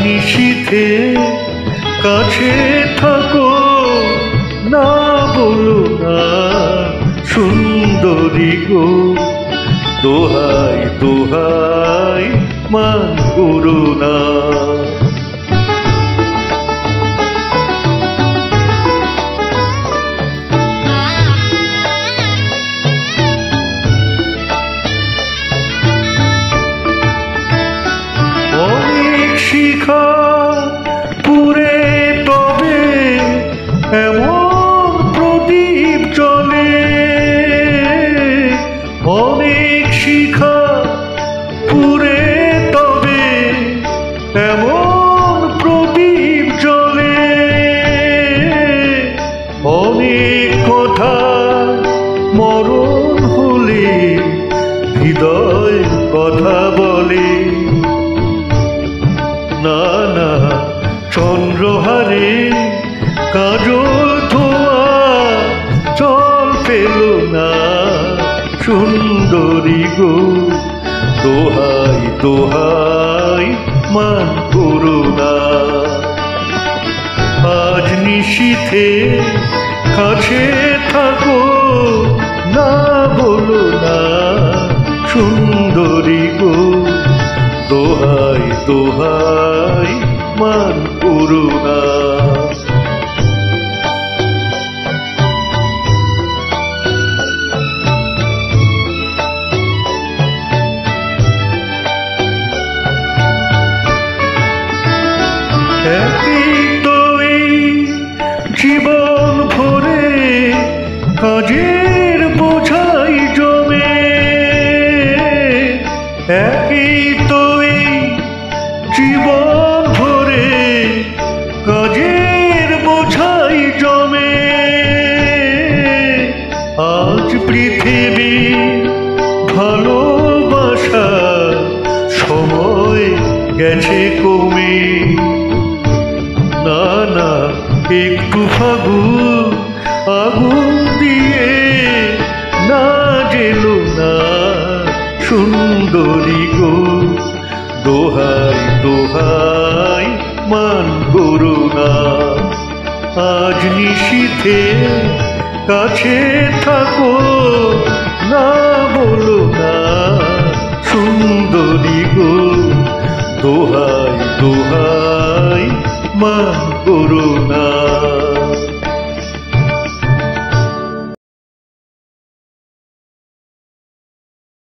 নিশীথে কাছে থাকো, না বলো না সুন্দরী গো। দোহাই দোহাই মান করো না। অনেক শিখা পুরে তবে এমন প্রদীপ জ্বলে, অনেক শিখা পুরে তবে এমন প্রদীপ জ্বলে। অনেক কথা মরণ হলে হৃদয় কথা বলে। না না চন্দ্রহারে কাজল ধোয়া জল পেল না সুন্দরী গো। দোহাই দোহাই মান করো না। আজ নিশীথে কাছে থাকো, না বলো না সুন্দরী গো। দোহাই দোহাই মান করো না। একই তো এই জীবন ভরে কাজের বোঝাই জমে। একই তো এই জীবন ভরে কাজের বোঝাই জমে। আজ পৃথিবী ভালোবাসা সময় গেছে কমে। না না একটু ফাগুন আগুন দিয়ে না জেলো না সুন্দরী গো। দোহাই দোহাই মান করো না। আজ নিশীথে কাছে থাকো, না বলো না সুন্দরী গো। দোহাই দোহাই মান করো না।